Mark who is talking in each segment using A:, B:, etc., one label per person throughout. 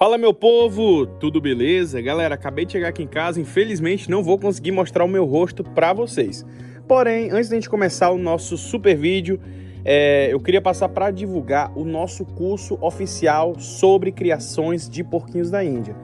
A: Fala, meu povo, tudo beleza? Galera, acabei de chegar aqui em casa, infelizmente não vou conseguir mostrar o meu rosto para vocês. Porém, antes da gente começar o nosso super vídeo, eu queria passar para divulgar o nosso curso oficial sobre criações de porquinhos da Índia.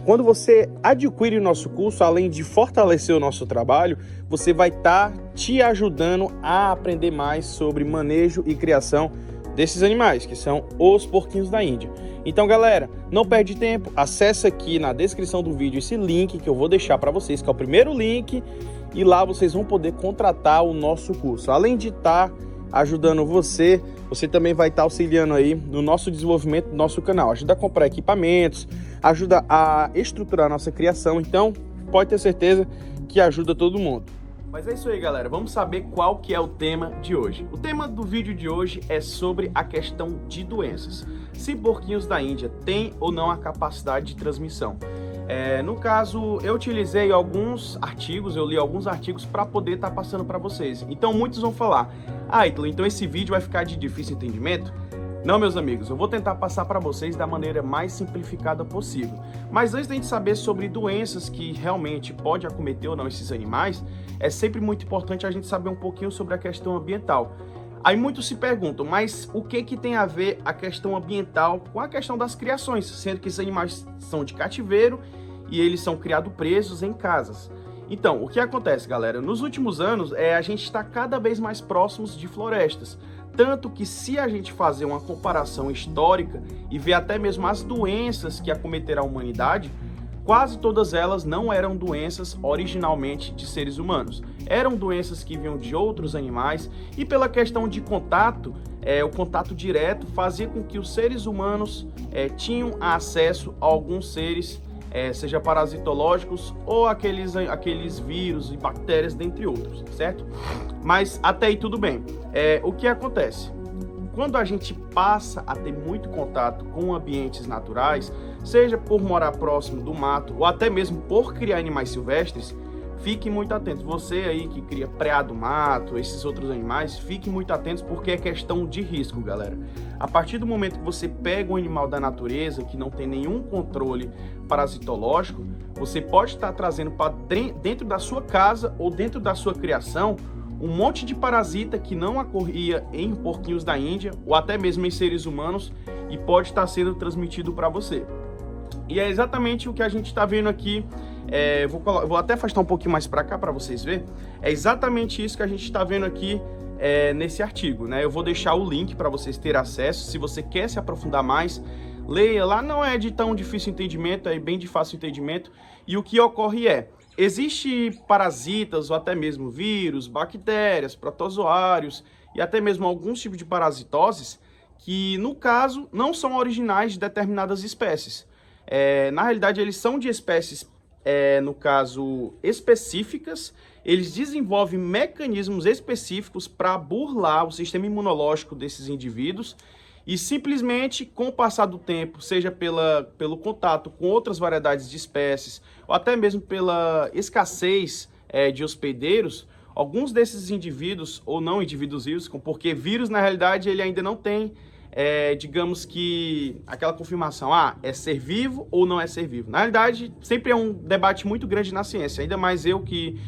A: Quando você adquire o nosso curso, além de fortalecer o nosso trabalho, você vai estar te ajudando a aprender mais sobre manejo e criação desses animais, que são os porquinhos da Índia. Então, galera, não perde tempo, acessa aqui na descrição do vídeo esse link que eu vou deixar para vocês, que é o primeiro link, e lá vocês vão poder contratar o nosso curso. Além de estar ajudando você também vai estar auxiliando aí no nosso desenvolvimento do nosso canal, ajuda a comprar equipamentos, ajuda a estruturar a nossa criação, então pode ter certeza que ajuda todo mundo. Mas é isso aí, galera, vamos saber qual que é o tema de hoje. O tema do vídeo de hoje é sobre a questão de doenças. Se porquinhos da Índia têm ou não a capacidade de transmissão. No caso, eu utilizei alguns artigos, eu li alguns artigos para poder estar passando para vocês. Então muitos vão falar, Ítalo, então esse vídeo vai ficar de difícil entendimento? Não, meus amigos, eu vou tentar passar para vocês da maneira mais simplificada possível. Mas antes da gente saber sobre doenças que realmente pode acometer ou não esses animais, é sempre muito importante a gente saber um pouquinho sobre a questão ambiental. Aí muitos se perguntam, mas o que tem a ver a questão ambiental com a questão das criações, sendo que esses animais são de cativeiro e eles são criados presos em casas. Então, o que acontece, galera? Nos últimos anos, a gente está cada vez mais próximos de florestas. Tanto que se a gente fazer uma comparação histórica e ver até mesmo as doenças que acometeram a humanidade, quase todas elas não eram doenças originalmente de seres humanos. Eram doenças que vinham de outros animais e pela questão de contato, o contato direto fazia com que os seres humanos tinham acesso a alguns seres, seja parasitológicos ou aqueles vírus e bactérias, dentre outros, certo? Mas até aí tudo bem. O que acontece? Quando a gente passa a ter muito contato com ambientes naturais, seja por morar próximo do mato ou até mesmo por criar animais silvestres, fiquem muito atentos. Você aí que cria preado mato, esses outros animais, fiquem muito atentos porque é questão de risco, galera. A partir do momento que você pega um animal da natureza que não tem nenhum controle parasitológico, você pode estar trazendo para dentro da sua casa ou dentro da sua criação um monte de parasita que não ocorria em porquinhos da Índia ou até mesmo em seres humanos e pode estar sendo transmitido para você. E é exatamente o que a gente está vendo aqui. Vou até afastar um pouquinho mais para cá para vocês verem. É exatamente isso que a gente está vendo aqui nesse artigo, né? Eu vou deixar o link para vocês terem acesso. Se você quer se aprofundar mais, leia lá. Não é de tão difícil entendimento, é bem de fácil entendimento. E o que ocorre existe parasitas ou até mesmo vírus, bactérias, protozoários e até mesmo alguns tipos de parasitoses que, no caso, não são originais de determinadas espécies. Na realidade, eles são de espécies, no caso, específicas. Eles desenvolvem mecanismos específicos para burlar o sistema imunológico desses indivíduos e simplesmente, com o passar do tempo, seja pelo contato com outras variedades de espécies ou até mesmo pela escassez de hospedeiros, alguns desses indivíduos, ou não indivíduos vivos, porque vírus, na realidade, ele ainda não tem, digamos que, aquela confirmação, é ser vivo ou não é ser vivo. Na realidade, sempre é um debate muito grande na ciência, ainda mais eu que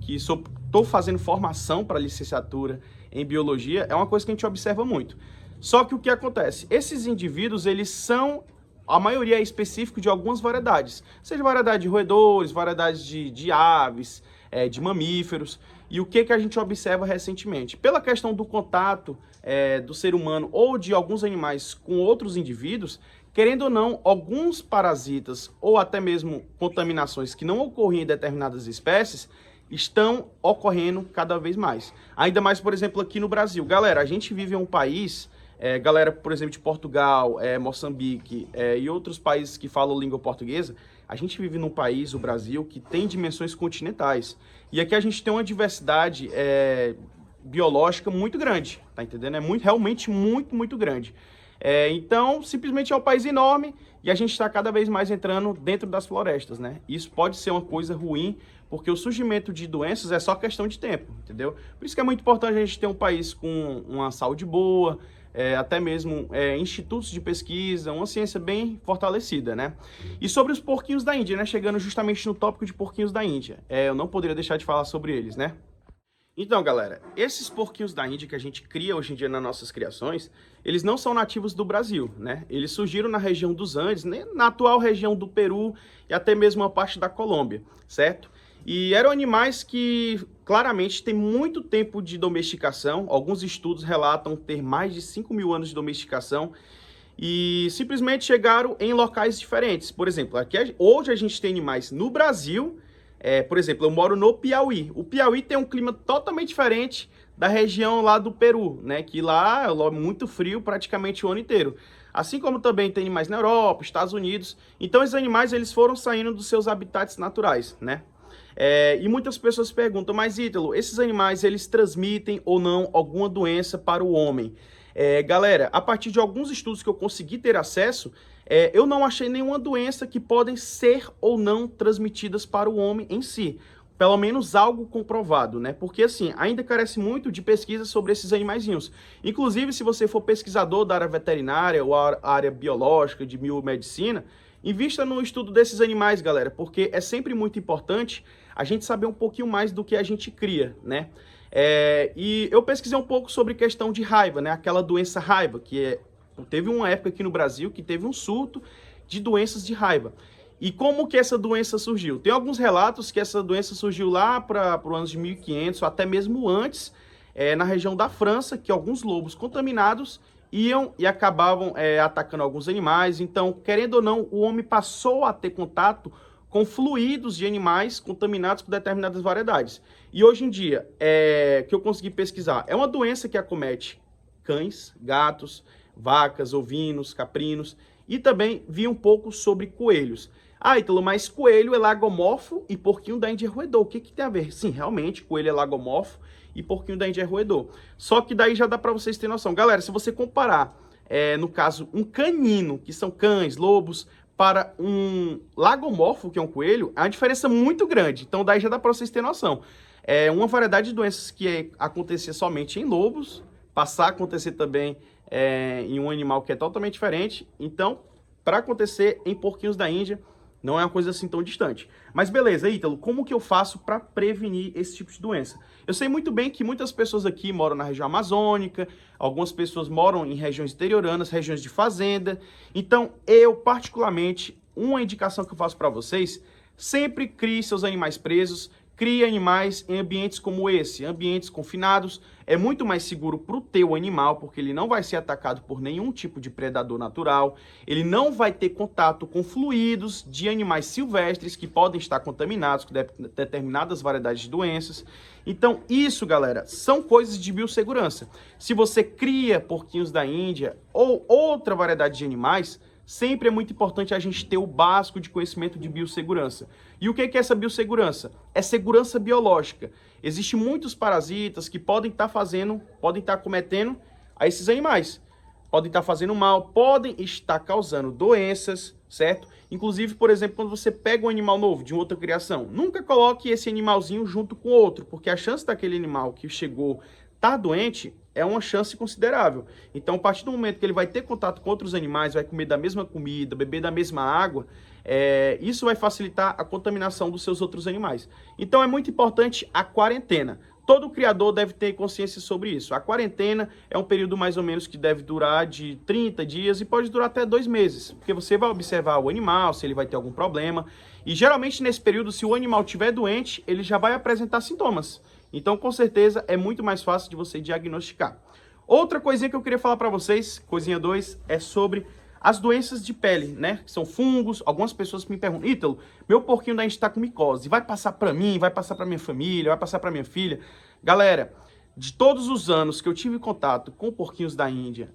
A: estou fazendo formação para licenciatura em biologia, é uma coisa que a gente observa muito. Só que o que acontece? Esses indivíduos, eles são, a maioria é específico de algumas variedades, seja variedade de roedores, variedades de aves, de mamíferos. E o que a gente observa recentemente? Pela questão do contato do ser humano ou de alguns animais com outros indivíduos, querendo ou não, alguns parasitas ou até mesmo contaminações que não ocorriam em determinadas espécies, estão ocorrendo cada vez mais. Ainda mais, por exemplo, aqui no Brasil. Galera, a gente vive em um país, galera, por exemplo, de Portugal, Moçambique e outros países que falam língua portuguesa, a gente vive num país, o Brasil, que tem dimensões continentais. E aqui a gente tem uma diversidade biológica muito grande, tá entendendo? Realmente muito grande. Então, simplesmente é um país enorme e a gente está cada vez mais entrando dentro das florestas, né? Isso pode ser uma coisa ruim, porque o surgimento de doenças é só questão de tempo, entendeu? Por isso que é muito importante a gente ter um país com uma saúde boa, até mesmo institutos de pesquisa, uma ciência bem fortalecida, né? E sobre os porquinhos da Índia, né? Chegando justamente no tópico de porquinhos da Índia, eu não poderia deixar de falar sobre eles, né? Então, galera, esses porquinhos da Índia que a gente cria hoje em dia nas nossas criações, eles não são nativos do Brasil, né? Eles surgiram na região dos Andes, né? Na atual região do Peru e até mesmo uma parte da Colômbia, certo? E eram animais que claramente têm muito tempo de domesticação. Alguns estudos relatam ter mais de 5.000 anos de domesticação e simplesmente chegaram em locais diferentes. Por exemplo, hoje a gente tem animais no Brasil. Por exemplo, eu moro no Piauí. O Piauí tem um clima totalmente diferente da região lá do Peru, né? Que lá é muito frio praticamente o ano inteiro. Assim como também tem animais na Europa, Estados Unidos. Então, esses animais eles foram saindo dos seus habitats naturais, né? E muitas pessoas perguntam, mas Ítalo, esses animais eles transmitem ou não alguma doença para o homem? Galera, a partir de alguns estudos que eu consegui ter acesso, eu não achei nenhuma doença que podem ser ou não transmitidas para o homem em si. Pelo menos algo comprovado, né? Porque, assim, ainda carece muito de pesquisa sobre esses animaizinhos. Inclusive, se você for pesquisador da área veterinária ou área biológica, de biomedicina, invista no estudo desses animais, galera, porque é sempre muito importante a gente saber um pouquinho mais do que a gente cria, né? E eu pesquisei um pouco sobre questão de raiva, né? Aquela doença raiva, teve uma época aqui no Brasil que teve um surto de doenças de raiva. E como que essa doença surgiu? Tem alguns relatos que essa doença surgiu lá para o ano de 1500, ou até mesmo antes, na região da França, que alguns lobos contaminados iam e acabavam atacando alguns animais. Então, querendo ou não, o homem passou a ter contato com fluidos de animais contaminados com determinadas variedades. E hoje em dia, que eu consegui pesquisar, é uma doença que acomete cães, gatos, vacas, ovinos, caprinos, e também vi um pouco sobre coelhos. Ítalo, mas coelho é lagomorfo e porquinho da Índia é roedor. O que tem a ver? Sim, realmente, coelho é lagomorfo e porquinho da Índia é roedor. Só que daí já dá para vocês terem noção. Galera, se você comparar, no caso, um canino, que são cães, lobos, para um lagomorfo, que é um coelho, é uma diferença muito grande. Então daí já dá para vocês terem noção. Uma variedade de doenças que acontecia somente em lobos, passar a acontecer também em um animal que é totalmente diferente. Então, para acontecer em porquinhos da Índia, não é uma coisa assim tão distante. Mas beleza, Ítalo, como que eu faço para prevenir esse tipo de doença? Eu sei muito bem que muitas pessoas aqui moram na região amazônica, algumas pessoas moram em regiões interioranas, regiões de fazenda. Então, eu particularmente, uma indicação que eu faço para vocês, sempre crie seus animais presos, crie animais em ambientes como esse, ambientes confinados. É muito mais seguro para o teu animal, porque ele não vai ser atacado por nenhum tipo de predador natural, ele não vai ter contato com fluidos de animais silvestres que podem estar contaminados com determinadas variedades de doenças. Então, isso, galera, são coisas de biossegurança. Se você cria porquinhos da Índia ou outra variedade de animais, sempre é muito importante a gente ter o básico de conhecimento de biossegurança. E o que é essa biossegurança? É segurança biológica. Existem muitos parasitas que podem estar cometendo a esses animais. Podem estar fazendo mal, podem estar causando doenças, certo? Inclusive, por exemplo, quando você pega um animal novo de outra criação, nunca coloque esse animalzinho junto com outro, porque a chance daquele animal que chegou estar doente é uma chance considerável. Então, a partir do momento que ele vai ter contato com outros animais, vai comer da mesma comida, beber da mesma água, isso vai facilitar a contaminação dos seus outros animais. Então, é muito importante a quarentena. Todo criador deve ter consciência sobre isso. A quarentena é um período mais ou menos que deve durar de 30 dias e pode durar até 2 meses, porque você vai observar o animal, se ele vai ter algum problema. E geralmente nesse período, se o animal estiver doente, ele já vai apresentar sintomas. Então, com certeza, é muito mais fácil de você diagnosticar. Outra coisinha que eu queria falar para vocês, coisinha 2, é sobre as doenças de pele, né? Que são fungos. Algumas pessoas me perguntam, Ítalo, meu porquinho da Índia está com micose. Vai passar para mim, vai passar para minha família, vai passar para minha filha? Galera, de todos os anos que eu tive contato com porquinhos da Índia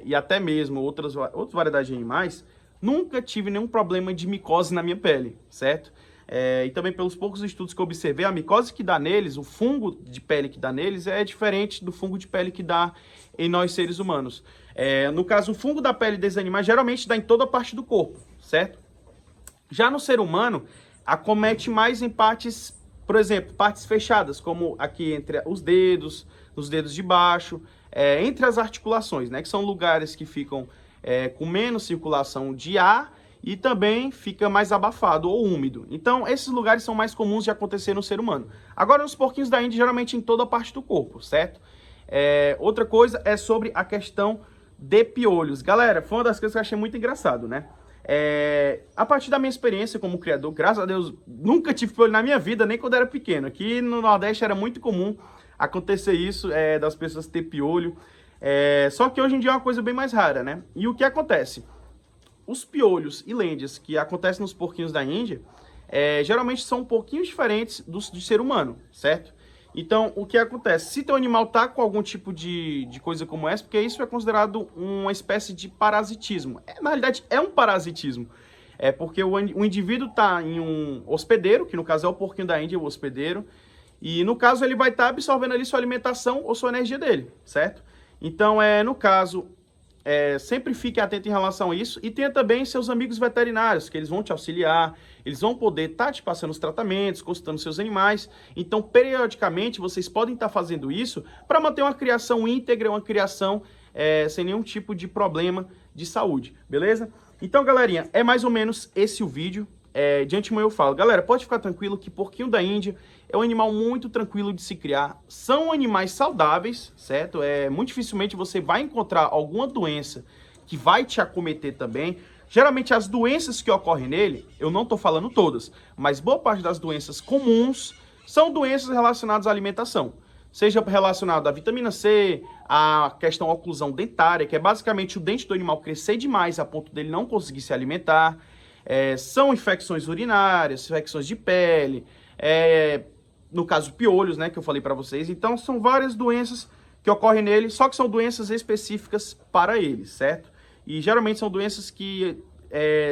A: e até mesmo outras variedades de animais, nunca tive nenhum problema de micose na minha pele, certo? E também pelos poucos estudos que eu observei, a micose que dá neles, o fungo de pele que dá neles é diferente do fungo de pele que dá em nós seres humanos. No caso, o fungo da pele desses animais geralmente dá em toda a parte do corpo, certo? Já no ser humano, acomete mais em partes, por exemplo, partes fechadas, como aqui entre os dedos, nos dedos de baixo, entre as articulações, né? Que são lugares que ficam com menos circulação de ar e também fica mais abafado ou úmido. Então, esses lugares são mais comuns de acontecer no ser humano. Agora, nos porquinhos da Índia, geralmente em toda a parte do corpo, certo? Outra coisa é sobre a questão de piolhos. Galera, foi uma das coisas que eu achei muito engraçado, né? A partir da minha experiência como criador, graças a Deus, nunca tive piolho na minha vida, nem quando era pequeno. Aqui no Nordeste era muito comum acontecer isso, das pessoas ter piolho. Só que hoje em dia é uma coisa bem mais rara, né? E o que acontece? Os piolhos e lêndias que acontecem nos porquinhos da Índia, geralmente são um pouquinho diferentes do ser humano, certo? Então, o que acontece? Se teu animal tá com algum tipo de coisa como essa, porque isso é considerado uma espécie de parasitismo. Na realidade, é um parasitismo. Porque o indivíduo tá em um hospedeiro, que no caso é o porquinho da Índia, o hospedeiro, e no caso ele vai estar absorvendo ali sua alimentação ou sua energia dele, certo? Então, no caso, sempre fique atento em relação a isso e tenha também seus amigos veterinários, que eles vão te auxiliar, eles vão poder estar te passando os tratamentos, consultando seus animais. Então, periodicamente, vocês podem estar fazendo isso para manter uma criação íntegra, uma criação sem nenhum tipo de problema de saúde, beleza? Então, galerinha, é mais ou menos esse o vídeo. De antemão eu falo, galera, pode ficar tranquilo que porquinho da Índia é um animal muito tranquilo de se criar. São animais saudáveis, certo? Muito dificilmente você vai encontrar alguma doença que vai te acometer também. Geralmente as doenças que ocorrem nele, eu não estou falando todas, mas boa parte das doenças comuns são doenças relacionadas à alimentação. Seja relacionado à vitamina C, à questão da oclusão dentária, que é basicamente o dente do animal crescer demais a ponto dele não conseguir se alimentar. São infecções urinárias, infecções de pele, no caso piolhos, né, que eu falei para vocês. Então são várias doenças que ocorrem nele, só que são doenças específicas para ele, certo? E geralmente são doenças que,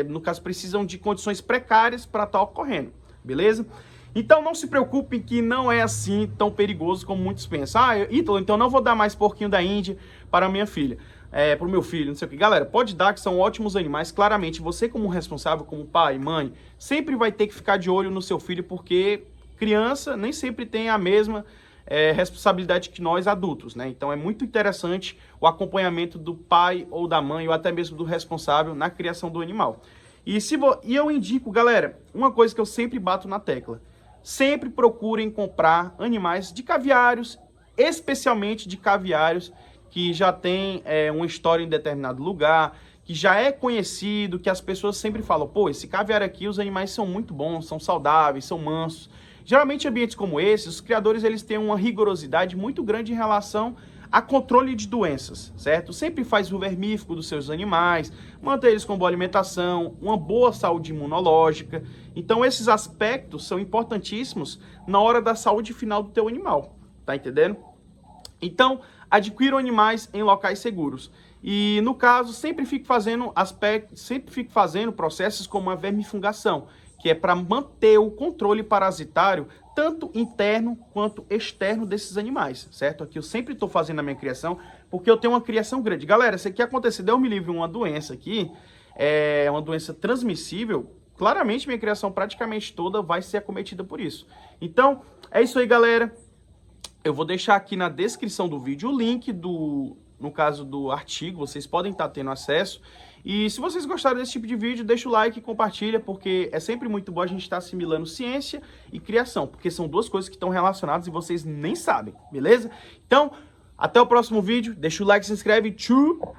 A: no caso, precisam de condições precárias para estar ocorrendo, beleza? Então não se preocupem que não é assim tão perigoso como muitos pensam. Ítalo, então não vou dar mais porquinho da Índia para minha filha. Para o meu filho, não sei o que. Galera, pode dar, que são ótimos animais. Claramente, você como responsável, como pai, mãe, sempre vai ter que ficar de olho no seu filho, porque criança nem sempre tem a mesma responsabilidade que nós adultos, né? Então é muito interessante o acompanhamento do pai ou da mãe, ou até mesmo do responsável na criação do animal. E eu indico, galera, uma coisa que eu sempre bato na tecla. Sempre procurem comprar animais de caviários, especialmente de caviários que já tem uma história em determinado lugar, que já é conhecido, que as pessoas sempre falam, pô, esse caviário aqui, os animais são muito bons, são saudáveis, são mansos. Geralmente, ambientes como esses, os criadores eles têm uma rigorosidade muito grande em relação a controle de doenças, certo? Sempre faz o vermífugo dos seus animais, manter eles com boa alimentação, uma boa saúde imunológica. Então, esses aspectos são importantíssimos na hora da saúde final do teu animal, tá entendendo? Então, adquiram animais em locais seguros. E, no caso, sempre fique fazendo processos como a vermifugação, que é para manter o controle parasitário, tanto interno quanto externo desses animais, certo? Aqui eu sempre estou fazendo a minha criação, porque eu tenho uma criação grande. Galera, se aqui acontecer, Deus me livre, uma doença aqui, uma doença transmissível, claramente minha criação praticamente toda vai ser acometida por isso. Então, é isso aí, galera. Eu vou deixar aqui na descrição do vídeo o link no caso do artigo, vocês podem estar tendo acesso. E se vocês gostaram desse tipo de vídeo, deixa o like e compartilha, porque é sempre muito bom a gente estar assimilando ciência e criação, porque são duas coisas que estão relacionadas e vocês nem sabem, beleza? Então, até o próximo vídeo, deixa o like, se inscreve, tchau!